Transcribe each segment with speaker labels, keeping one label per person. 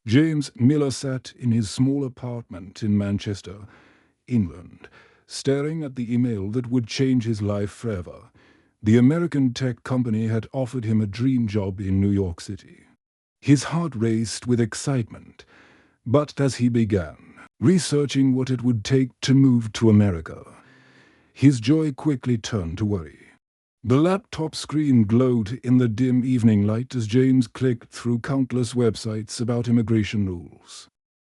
Speaker 1: James Miller sat in his small apartment in Manchester, England, staring at the email that would change his life forever. The American tech company had offered him a dream job in New York City. His heart raced with excitement, but as he began researching what it would take to move to America, his joy quickly turned to worry. The laptop screen glowed in the dim evening light as James clicked through countless websites about immigration rules.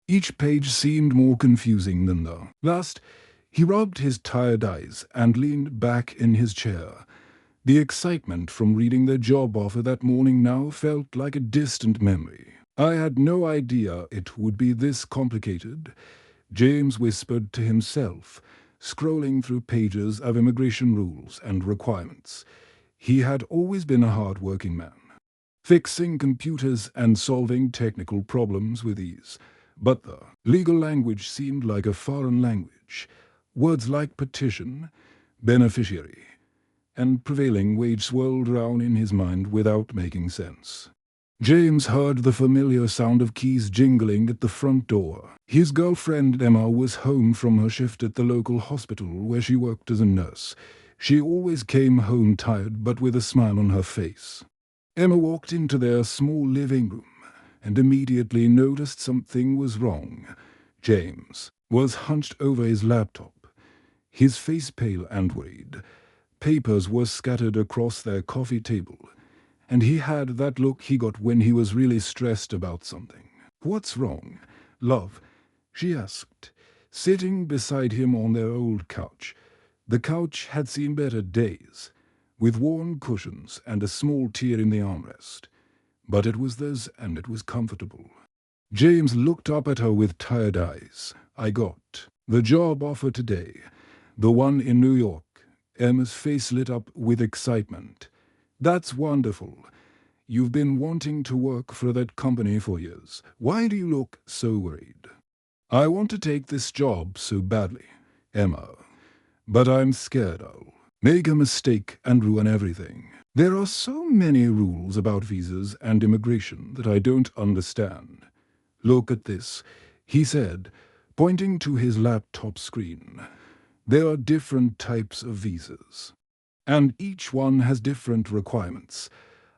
Speaker 1: Each page seemed more confusing than the last. He rubbed his tired eyes and leaned back in his chair. The excitement from reading the job offer that morning now felt like a distant memory. "I had no idea it would be this complicated," James whispered to himself, scrolling through pages of immigration rules and requirements. He had always been a hard-working man, fixing computers and solving technical problems with ease. But the legal language seemed like a foreign language. Words like petition, beneficiary, and prevailing wage swirled around in his mind without making sense. James heard the familiar sound of keys jingling at the front door. His girlfriend Emma was home from her shift at the local hospital where she worked as a nurse. She always came home tired but with a smile on her face. Emma walked into their small living room and immediately noticed something was wrong. James was hunched over his laptop, his face pale and worried. Papers were scattered across their coffee table, and he had that look he got when he was really stressed about something. "What's wrong, love?" she asked, sitting beside him on their old couch. The couch had seen better days, with worn cushions and a small tear in the armrest. But it was theirs and it was comfortable. James looked up at her with tired eyes. "I got the job offer today, the one in New York." Emma's face lit up with excitement. "That's wonderful. You've been wanting to work for that company for years. Why do you look so worried?" "I want to take this job so badly, Emma, but I'm scared I'll make a mistake and ruin everything. There are so many rules about visas and immigration that I don't understand." "Look at this," he said, pointing to his laptop screen. "There are different types of visas, and each one has different requirements.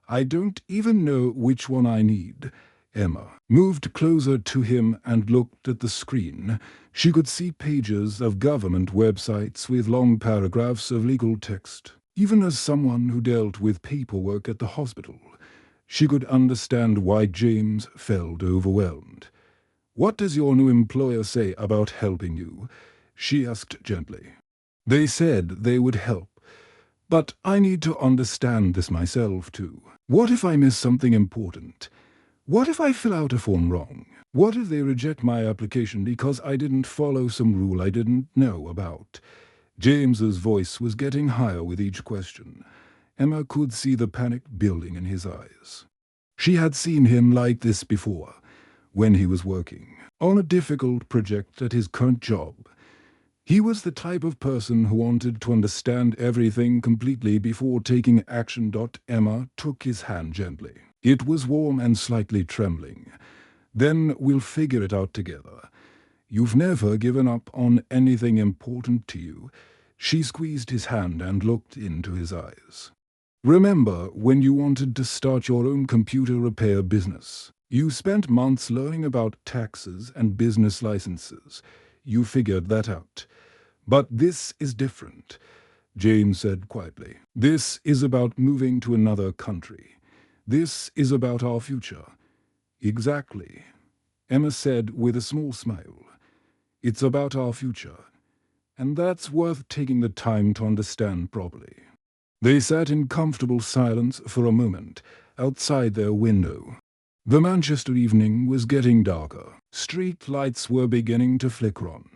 Speaker 1: I don't even know which one I need." Emma moved closer to him and looked at the screen. She could see pages of government websites with long paragraphs of legal text. Even as someone who dealt with paperwork at the hospital, she could understand why James felt overwhelmed. "What does your new employer say about helping you?" she asked gently. "They said they would help, but I need to understand this myself too. What if I miss something important? What if I fill out a form wrong? What if they reject my application because I didn't follow some rule I didn't know about?" James's voice was getting higher with each question. Emma could see the panic building in his eyes. She had seen him like this before, when he was working on a difficult project at his current job. He was the type of person who wanted to understand everything completely before taking action. Emma took his hand gently. It was warm and slightly trembling. "Then we'll figure it out together. You've never given up on anything important to you." She squeezed his hand and looked into his eyes. "Remember when you wanted to start your own computer repair business? You spent months learning about taxes and business licenses. You figured that out. But this is different," James said quietly. "This is about moving to another country. This is about our future." "Exactly," Emma said with a small smile. "It's about our future, and that's worth taking the time to understand properly." They sat in comfortable silence for a moment, outside their window. The Manchester evening was getting darker. Street lights were beginning to flicker on,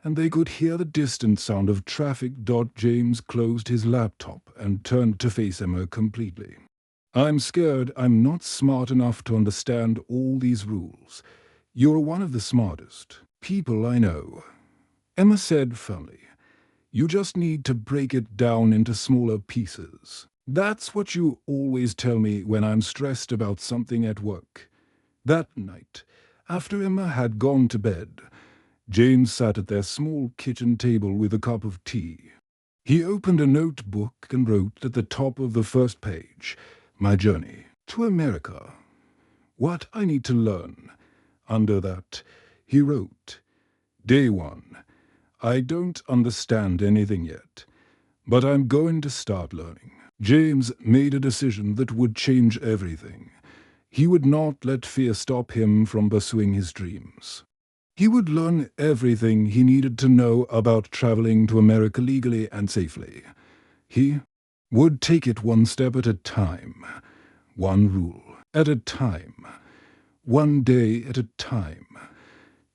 Speaker 1: and they could hear the distant sound of traffic. James closed his laptop and turned to face Emma completely. "I'm scared I'm not smart enough to understand all these rules. You're one of the smartest people I know," Emma said firmly. "You just need to break it down into smaller pieces. That's what you always tell me when I'm stressed about something at work." That night, After Emma had gone to bed, James sat at their small kitchen table with a cup of tea. He opened a notebook and wrote at the top of the first page, "My journey to America. What I need to learn." Under that, he wrote, "Day 1. I don't understand anything yet, but I'm going to start learning." James made a decision that would change everything. He would not let fear stop him from pursuing his dreams. He would learn everything he needed to know about traveling to America legally and safely. He would take it one step at a time, one rule at a time, one day at a time.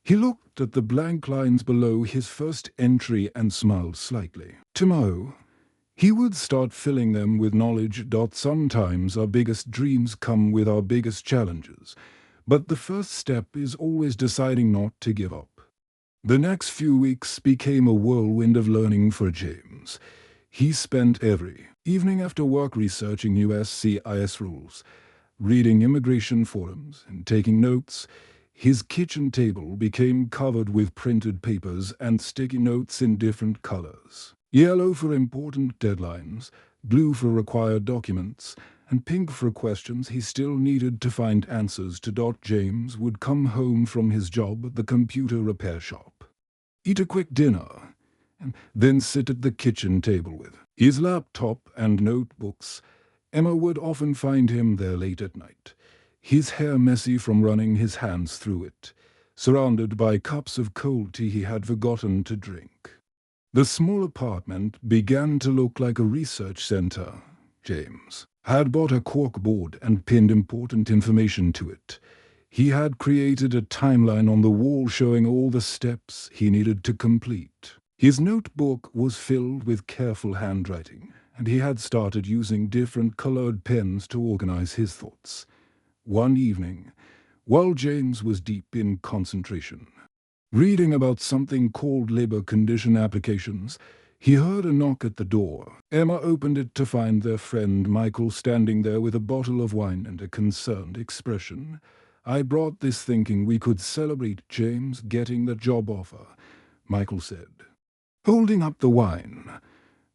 Speaker 1: He looked at the blank lines below his first entry and smiled slightly. Tomorrow, he would start filling them with knowledge. Sometimes our biggest dreams come with our biggest challenges, but the first step is always deciding not to give up. The next few weeks became a whirlwind of learning for James. He spent every evening after work researching USCIS rules, reading immigration forums, and taking notes. His kitchen table became covered with printed papers and sticky notes in different colors. Yellow for important deadlines, blue for required documents, and pink for questions he still needed to find answers to. James would come home from his job at the computer repair shop, eat a quick dinner, and then sit at the kitchen table with his laptop and notebooks. Emma would often find him there late at night, his hair messy from running his hands through it, surrounded by cups of cold tea he had forgotten to drink. The small apartment began to look like a research center. James had bought a corkboard and pinned important information to it. He had created a timeline on the wall showing all the steps he needed to complete. His notebook was filled with careful handwriting, and he had started using different colored pens to organize his thoughts. One evening, while James was deep in concentration, reading about something called labor condition applications, he heard a knock at the door. Emma opened it to find their friend Michael standing there with a bottle of wine and a concerned expression. "I brought this thinking we could celebrate James getting the job offer," Michael said, holding up the wine.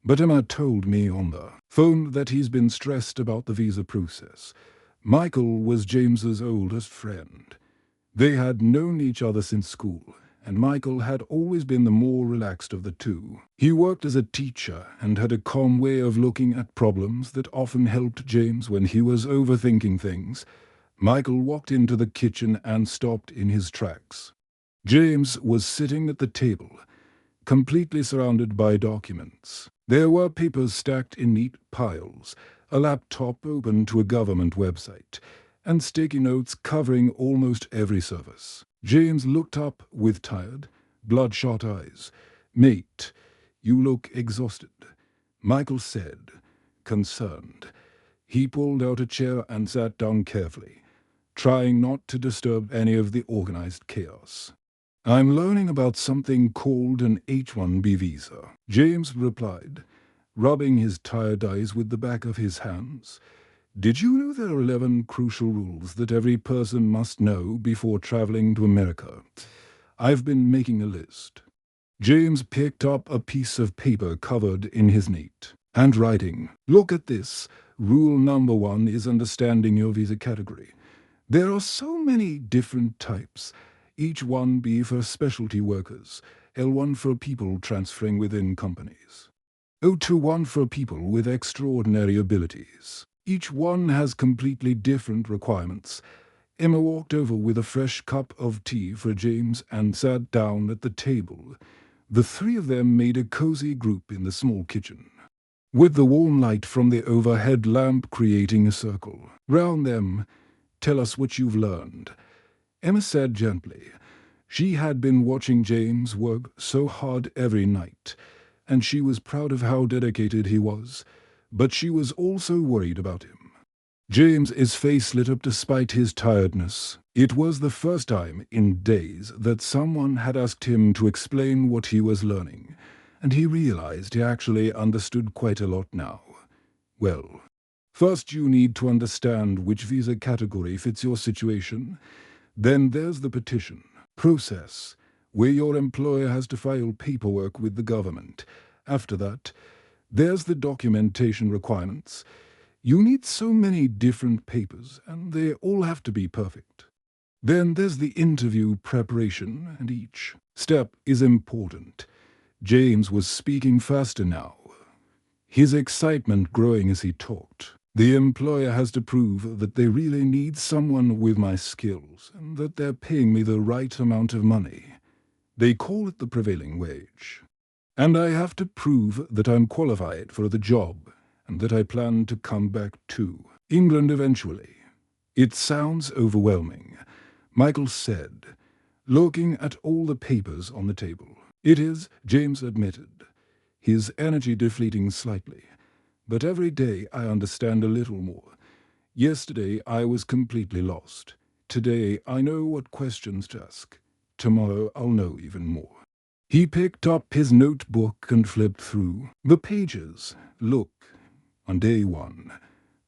Speaker 1: "But Emma told me on the phone that he's been stressed about the visa process." Michael was James's oldest friend. They had known each other since school, and Michael had always been the more relaxed of the two. He worked as a teacher and had a calm way of looking at problems that often helped James when he was overthinking things. Michael walked into the kitchen and stopped in his tracks. James was sitting at the table, completely surrounded by documents. There were papers stacked in neat piles, a laptop open to a government website, and sticky notes covering almost every surface. James looked up with tired, bloodshot eyes. "Mate, you look exhausted," Michael said, concerned. He pulled out a chair and sat down carefully, trying not to disturb any of the organized chaos. "I'm learning about something called an H-1B visa," James replied, rubbing his tired eyes with the back of his hands. "Did you know there are 11 crucial rules that every person must know before traveling to America? I've been making a list." James picked up a piece of paper covered in his neat handwriting. "Look at this. Rule number 1 is understanding your visa category. There are so many different types. Each one be for specialty workers, L1 for people transferring within companies, O21 for people with extraordinary abilities. Each one has completely different requirements." Emma walked over with a fresh cup of tea for James and sat down at the table. The three of them made a cozy group in the small kitchen, with the warm light from the overhead lamp creating a circle. Round them, "Tell us what you've learned," Emma said gently. She had been watching James work so hard every night, and she was proud of how dedicated he was, but she was also worried about him. James's face lit up despite his tiredness. It was the first time in days that someone had asked him to explain what he was learning, and he realized he actually understood quite a lot now. "Well, first you need to understand which visa category fits your situation. Then there's the petition process, where your employer has to file paperwork with the government. After that, there's the documentation requirements. You need so many different papers, and they all have to be perfect. Then there's the interview preparation, and each step is important. James was speaking faster now, his excitement growing as he talked. The employer has to prove that they really need someone with my skills, and that they're paying me the right amount of money. They call it the prevailing wage. And I have to prove that I'm qualified for the job, and that I plan to come back to England eventually. It sounds overwhelming, Michael said, looking at all the papers on the table. It is, James admitted, his energy deflating slightly. But every day I understand a little more. Yesterday I was completely lost. Today I know what questions to ask. Tomorrow I'll know even more. He picked up his notebook and flipped through the pages. Look, on day 1,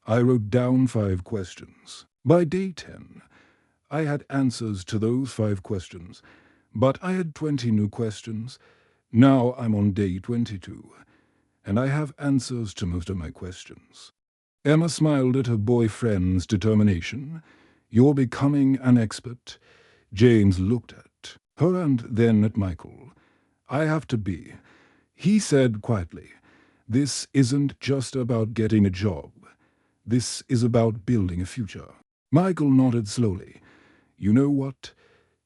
Speaker 1: I wrote down 5 questions. By day 10, I had answers to those 5 questions, but I had 20 new questions. Now I'm on day 22, and I have answers to most of my questions. Emma smiled at her boyfriend's determination. You're becoming an expert. James looked at her and then at Michael. I have to be. He said quietly, this isn't just about getting a job. This is about building a future. Michael nodded slowly. You know what,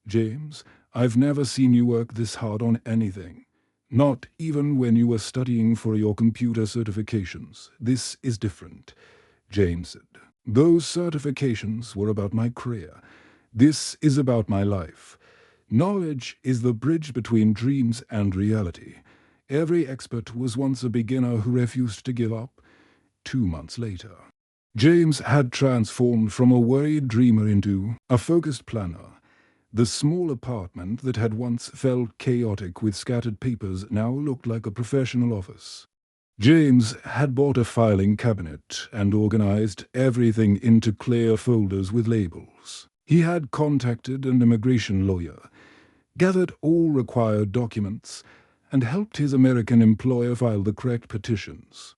Speaker 1: James? I've never seen you work this hard on anything. Not even when you were studying for your computer certifications. This is different, James said. Those certifications were about my career. This is about my life. Knowledge is the bridge between dreams and reality. Every expert was once a beginner who refused to give up. 2 months later, James had transformed from a worried dreamer into a focused planner. The small apartment that had once felt chaotic with scattered papers now looked like a professional office. James had bought a filing cabinet and organized everything into clear folders with labels. He had contacted an immigration lawyer, gathered all required documents, and helped his American employer file the correct petitions.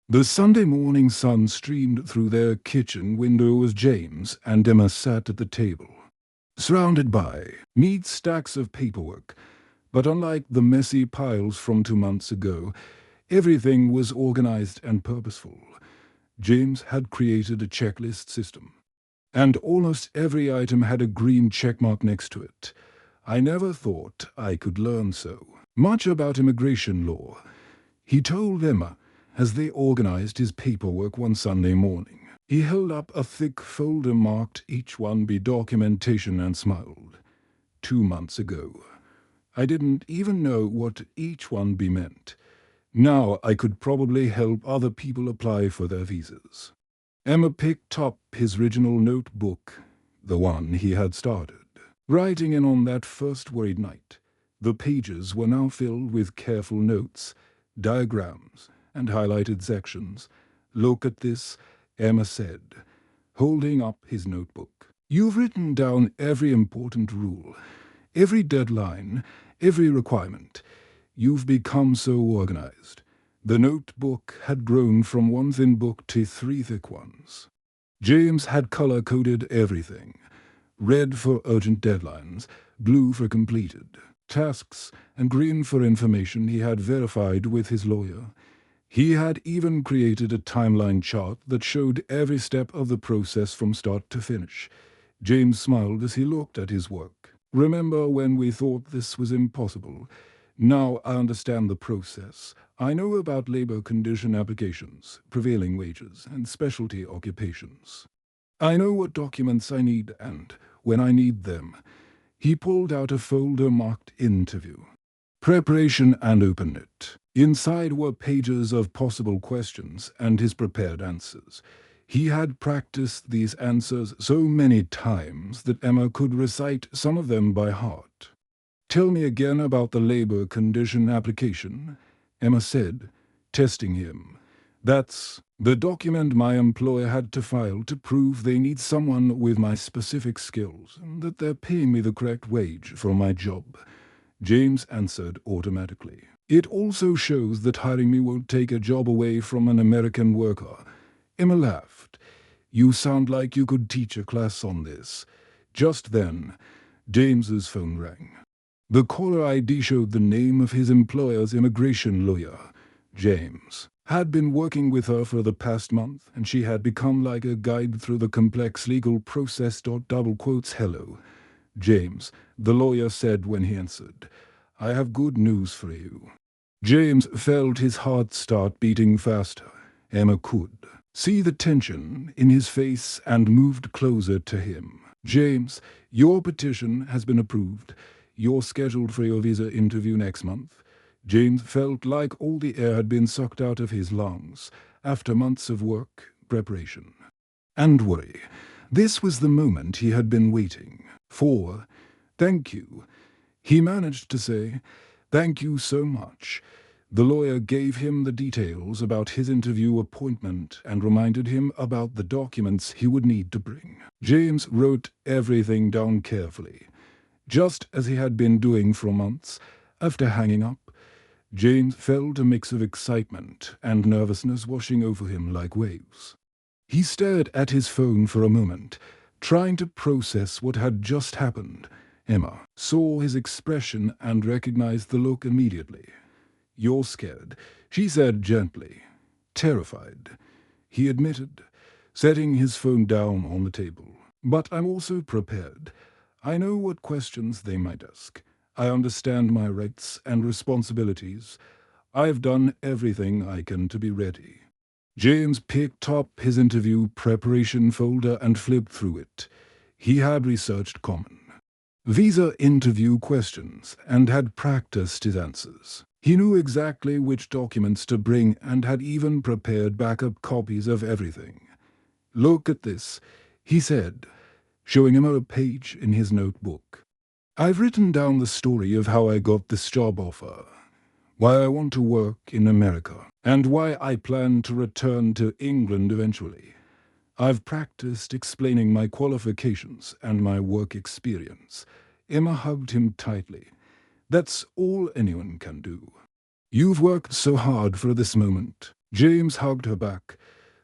Speaker 1: The Sunday morning sun streamed through their kitchen window as James and Emma sat at the table, surrounded by neat stacks of paperwork. But unlike the messy piles from 2 months ago, everything was organized and purposeful. James had created a checklist system, and almost every item had a green checkmark next to it. I never thought I could learn so much about immigration law, he told Emma as they organized his paperwork one Sunday morning. He held up a thick folder marked each one be documentation and smiled. 2 months ago, I didn't even know what each one be meant. Now I could probably help other people apply for their visas. Emma picked up his original notebook, the one he had started, writing in on that first worried night. The pages were now filled with careful notes, diagrams, and highlighted sections. Look at this, Emma said, holding up his notebook. You've written down every important rule, every deadline, every requirement. You've become so organized. The notebook had grown from 1 thin book to 3 thick ones. James had color-coded everything. Red for urgent deadlines, blue for completed tasks, and green for information he had verified with his lawyer. He had even created a timeline chart that showed every step of the process from start to finish. James smiled as he looked at his work. Remember when we thought this was impossible? Now I understand the process. I know about labor condition applications, prevailing wages, and specialty occupations. I know what documents I need and when I need them. He pulled out a folder marked Interview, Preparation, and opened it. Inside were pages of possible questions and his prepared answers. He had practiced these answers so many times that Emma could recite some of them by heart. Tell me again about the labor condition application, Emma said, testing him. That's The document my employer had to file to prove they need someone with my specific skills and that they're paying me the correct wage for my job. James answered automatically. It also shows that hiring me won't take a job away from an American worker. Emma laughed. You sound like you could teach a class on this. Just then, James's phone rang. The caller ID showed the name of his employer's immigration lawyer. James had been working with her for the past month, and she had become like a guide through the complex legal process. Hello, James, the lawyer said when he answered. I have good news for you. James felt his heart start beating faster. Emma could see the tension in his face and moved closer to him. James, your petition has been approved. You're scheduled for your visa interview next month. James felt like all the air had been sucked out of his lungs after months of work, preparation, and worry. This was the moment he had been waiting for. Thank you. He managed to say, thank you so much. The lawyer gave him the details about his interview appointment and reminded him about the documents he would need to bring. James wrote everything down carefully, just as he had been doing for months. After hanging up, James felt a mix of excitement and nervousness washing over him like waves. He stared at his phone for a moment, trying to process what had just happened. Emma saw his expression and recognized the look immediately. You're scared, she said gently. Terrified, he admitted, setting his phone down on the table. But I'm also prepared. I know what questions they might ask. I understand my rights and responsibilities. I've done everything I can to be ready. James picked up his interview preparation folder and flipped through it. He had researched common visa interview questions and had practiced his answers. He knew exactly which documents to bring and had even prepared backup copies of everything. Look at this, he said, showing him a page in his notebook. I've written down the story of how I got this job offer, why I want to work in America, and why I plan to return to England eventually. I've practiced explaining my qualifications and my work experience. Emma hugged him tightly. That's all anyone can do. You've worked so hard for this moment. James hugged her back,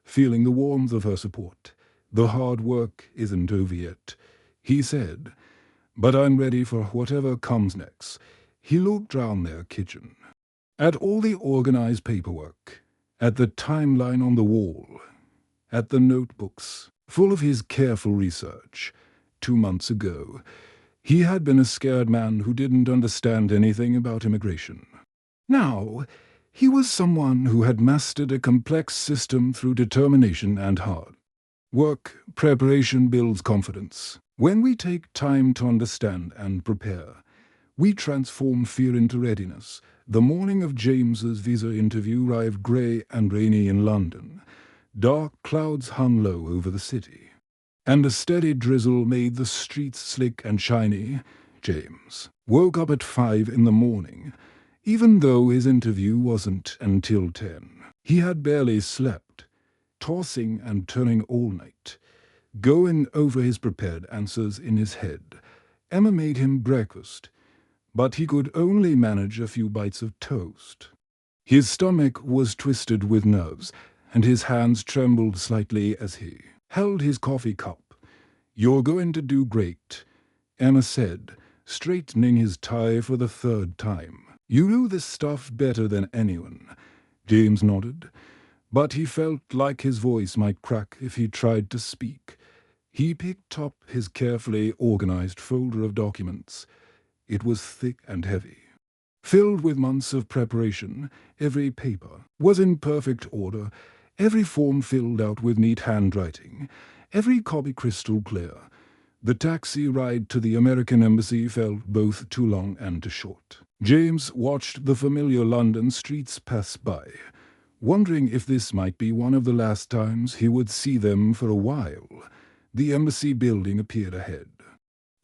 Speaker 1: feeling the warmth of her support. The hard work isn't over yet, he said, but I'm ready for whatever comes next. He looked round their kitchen, at all the organized paperwork, at the timeline on the wall, at the notebooks, full of his careful research. 2 months ago, he had been a scared man who didn't understand anything about immigration. Now, he was someone who had mastered a complex system through determination and hard work. Preparation builds confidence. When we take time to understand and prepare, we transform fear into readiness. The morning of James's visa interview arrived grey and rainy in London. Dark clouds hung low over the city, and a steady drizzle made the streets slick and shiny. James woke up at 5 in the morning, even though his interview wasn't until 10. He had barely slept, tossing and turning all night, going over his prepared answers in his head. Emma made him breakfast, but he could only manage a few bites of toast. His stomach was twisted with nerves, and his hands trembled slightly as he held his coffee cup. You're going to do great, Emma said, straightening his tie for the 3rd time. You know this stuff better than anyone. James nodded, but he felt like his voice might crack if he tried to speak. He picked up his carefully organized folder of documents. It was thick and heavy, filled with months of preparation. Every paper was in perfect order, every form filled out with neat handwriting, every copy crystal clear. The taxi ride to the American embassy felt both too long and too short. James watched the familiar London streets pass by, wondering if this might be one of the last times he would see them for a while. The embassy building appeared ahead,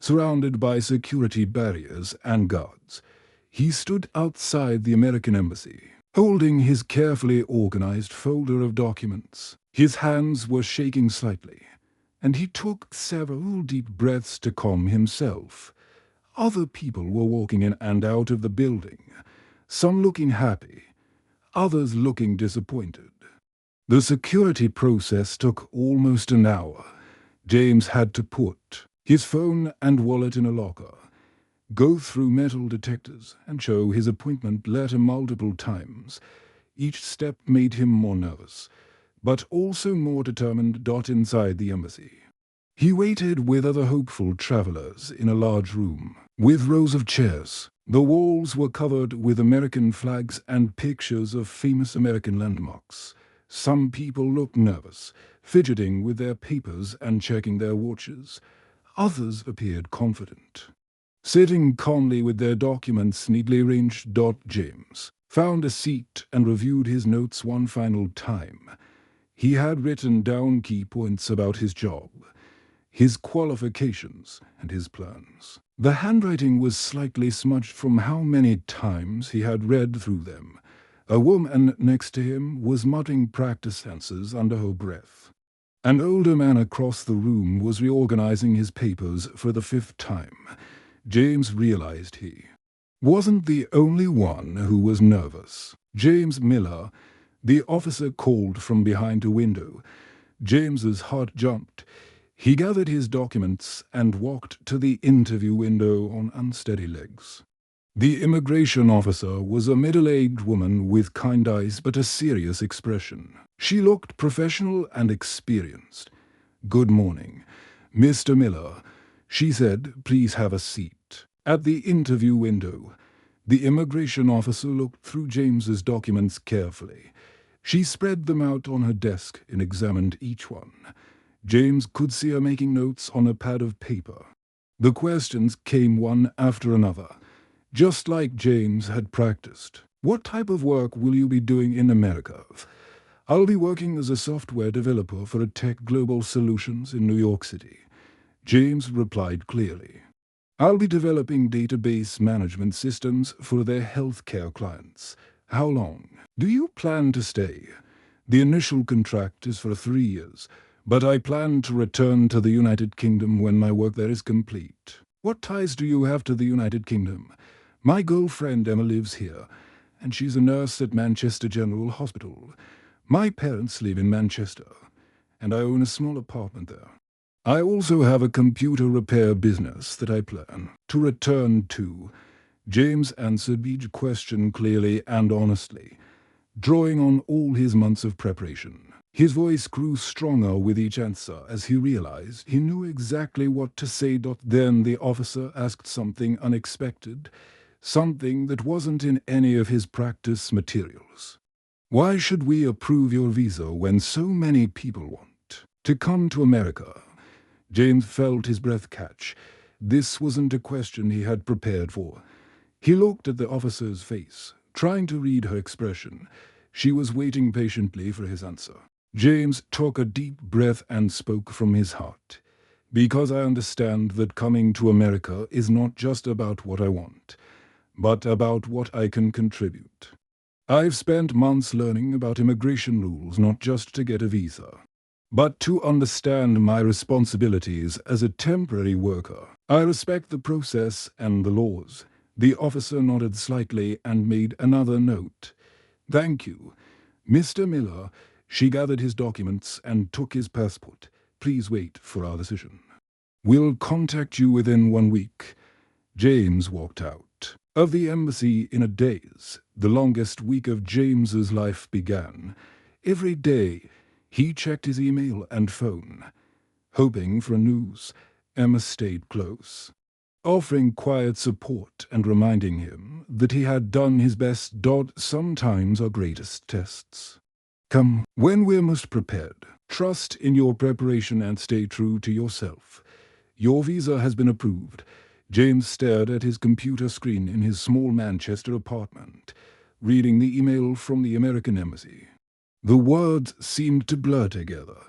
Speaker 1: surrounded by security barriers and guards. He stood outside the American embassy, holding his carefully organized folder of documents. His hands were shaking slightly, and he took several deep breaths to calm himself. Other people were walking in and out of the building, some looking happy, others looking disappointed. The security process took almost an hour. James had to put his phone and wallet in a locker, go through metal detectors, and show his appointment letter multiple times. Each step made him more nervous, but also more determined. Inside the embassy, he waited with other hopeful travelers in a large room, with rows of chairs. The walls were covered with American flags and pictures of famous American landmarks. Some people looked nervous, fidgeting with their papers and checking their watches. Others appeared confident, sitting calmly with their documents neatly arranged. James found a seat and reviewed his notes one final time. He had written down key points about his job, his qualifications, and his plans. The handwriting was slightly smudged from how many times he had read through them. A woman next to him was muttering practice answers under her breath. An older man across the room was reorganizing his papers for the 5th time. James realized he wasn't the only one who was nervous. James Miller, the officer, called from behind a window. James's heart jumped. He gathered his documents and walked to the interview window on unsteady legs. The immigration officer was a middle-aged woman with kind eyes but a serious expression. She looked professional and experienced. "Good morning, Mr. Miller," she said. "Please have a seat." At the interview window, the immigration officer looked through James's documents carefully. She spread them out on her desk and examined each one. James could see her making notes on a pad of paper. The questions came one after another, just like James had practiced. "What type of work will you be doing in America?" "I'll be working as a software developer for a tech global solutions in New York City," James replied clearly. "I'll be developing database management systems for their healthcare clients." "How long do you plan to stay?" "The initial contract is for 3 years, but I plan to return to the United Kingdom when my work there is complete." "What ties do you have to the United Kingdom?" "My girlfriend Emma lives here, and she's a nurse at Manchester General Hospital. My parents live in Manchester, and I own a small apartment there. I also have a computer repair business that I plan to return to." James answered each question clearly and honestly, drawing on all his months of preparation. His voice grew stronger with each answer as he realized he knew exactly what to say. Then the officer asked something unexpected, something that wasn't in any of his practice materials. "Why should we approve your visa when so many people want to come to America?" James felt his breath catch. This wasn't a question he had prepared for. He looked at the officer's face, trying to read her expression. She was waiting patiently for his answer. James took a deep breath and spoke from his heart. "Because I understand that coming to America is not just about what I want, but about what I can contribute. I've spent months learning about immigration rules, not just to get a visa, but to understand my responsibilities as a temporary worker. I respect the process and the laws." The officer nodded slightly and made another note. "Thank you, Mr. Miller." She gathered his documents and took his passport. "Please wait for our decision. We'll contact you within 1 week." James walked out of the embassy in a daze. The longest week of James's life began. Every day he checked his email and phone, hoping for news. Emma stayed close, offering quiet support and reminding him that he had done his best. Sometimes our greatest tests come when we're most prepared. Trust in your preparation and stay true to yourself. Your visa has been approved. James stared at his computer screen in his small Manchester apartment, reading the email from the American embassy. The words seemed to blur together,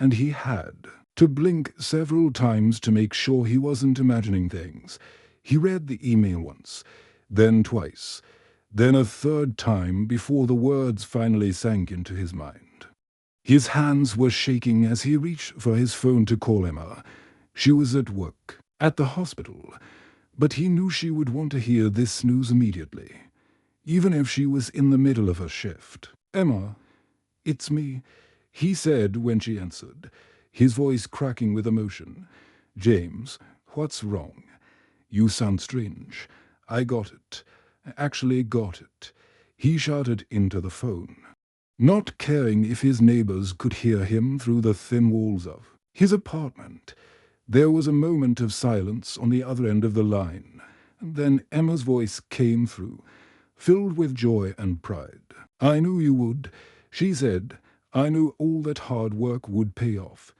Speaker 1: and he had to blink several times to make sure he wasn't imagining things. He read the email once, then twice, then a third time before the words finally sank into his mind. His hands were shaking as he reached for his phone to call Emma. She was at work, at the hospital, but he knew she would want to hear this news immediately, even if she was in the middle of her shift. "Emma, it's me," he said when she answered, his voice cracking with emotion. "James, what's wrong? You sound strange. I got it. Actually got it," he shouted into the phone, not caring if his neighbors could hear him through the thin walls of his apartment. There was a moment of silence on the other end of the line, and then Emma's voice came through, filled with joy and pride. "I knew you would," she said. "I knew all that hard work would pay off."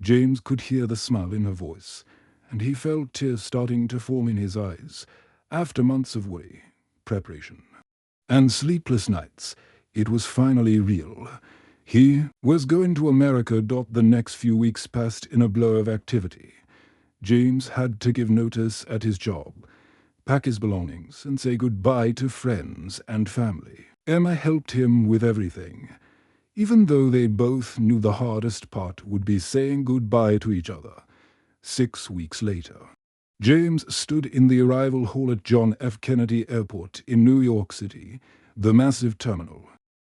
Speaker 1: James could hear the smile in her voice, and he felt tears starting to form in his eyes. After months of worry, preparation, and sleepless nights, it was finally real. He was going to America. The next few weeks passed in a blur of activity. James had to give notice at his job, pack his belongings, and say goodbye to friends and family. Emma helped him with everything, even though they both knew the hardest part would be saying goodbye to each other. 6 weeks later, James stood in the arrival hall at John F. Kennedy Airport in New York City. The massive terminal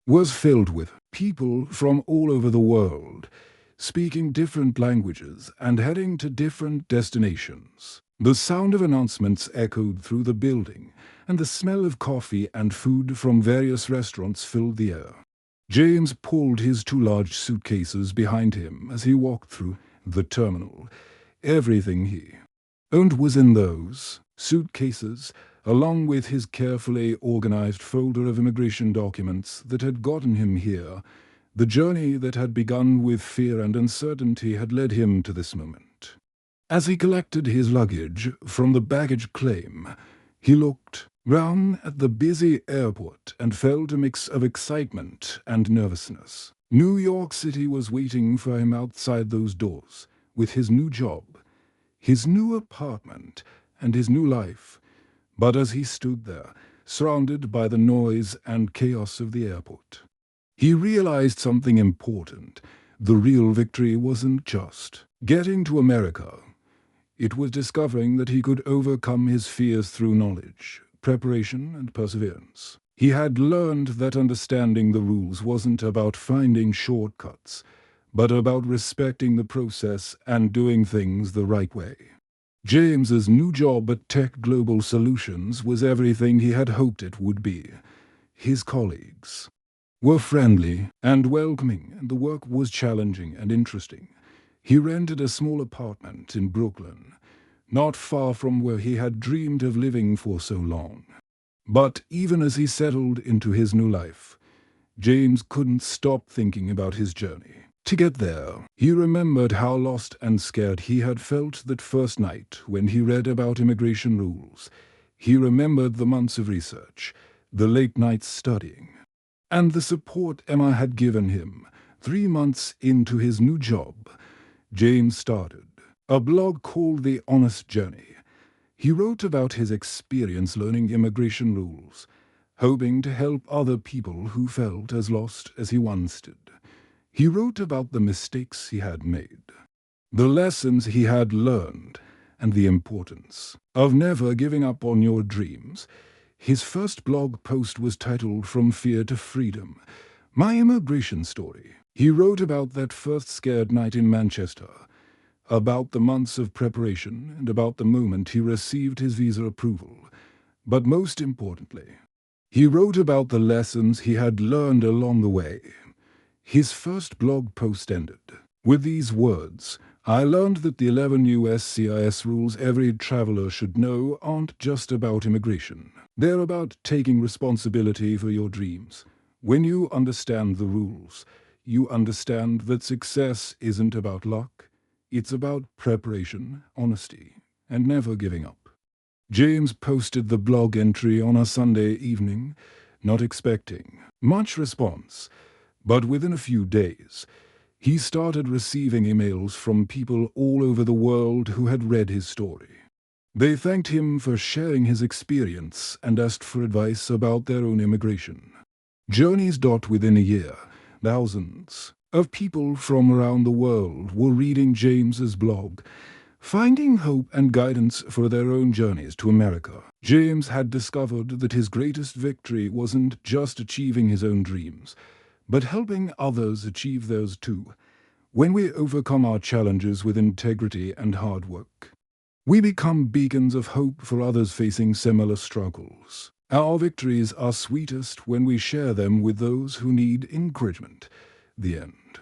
Speaker 1: was filled with people from all over the world, speaking different languages and heading to different destinations. The sound of announcements echoed through the building, and the smell of coffee and food from various restaurants filled the air. James pulled his 2 large suitcases behind him as he walked through the terminal. Everything he owned was in those suitcases, along with his carefully organized folder of immigration documents that had gotten him here. The journey that had begun with fear and uncertainty had led him to this moment. As he collected his luggage from the baggage claim, he looked round at the busy airport and felt a mix of excitement and nervousness. New York City was waiting for him outside those doors, with his new job, his new apartment, and his new life. But as he stood there, surrounded by the noise and chaos of the airport, he realized something important. The real victory wasn't just getting to America. It was discovering that he could overcome his fears through knowledge, preparation, and perseverance. He had learned that understanding the rules wasn't about finding shortcuts, but about respecting the process and doing things the right way. James's new job at Tech Global Solutions was everything he had hoped it would be. His colleagues were friendly and welcoming, and the work was challenging and interesting. He rented a small apartment in Brooklyn, not far from where he had dreamed of living for so long. But even as he settled into his new life, James couldn't stop thinking about his journey. To get there, he remembered how lost and scared he had felt that first night when he read about immigration rules. He remembered the months of research, the late nights studying, and the support Emma had given him. 3 months into his new job, James started a blog called The Honest Journey. He wrote about his experience learning immigration rules, hoping to help other people who felt as lost as he once did. He wrote about the mistakes he had made, the lessons he had learned, and the importance of never giving up on your dreams. His first blog post was titled "From Fear to Freedom: My Immigration Story." He wrote about that first scared night in Manchester, about the months of preparation, and about the moment he received his visa approval. But most importantly, he wrote about the lessons he had learned along the way. His first blog post ended with these words: "I learned that the 11 USCIS rules every traveler should know aren't just about immigration. They're about taking responsibility for your dreams. When you understand the rules, you understand that success isn't about luck. It's about preparation, honesty, and never giving up." James posted the blog entry on a Sunday evening, not expecting much response. But within a few days, he started receiving emails from people all over the world who had read his story. They thanked him for sharing his experience and asked for advice about their own immigration. Journeys. Within a year, thousands of people from around the world were reading James's blog, finding hope and guidance for their own journeys to America. James had discovered that his greatest victory wasn't just achieving his own dreams, but helping others achieve theirs too. When we overcome our challenges with integrity and hard work, we become beacons of hope for others facing similar struggles. Our victories are sweetest when we share them with those who need encouragement. The end.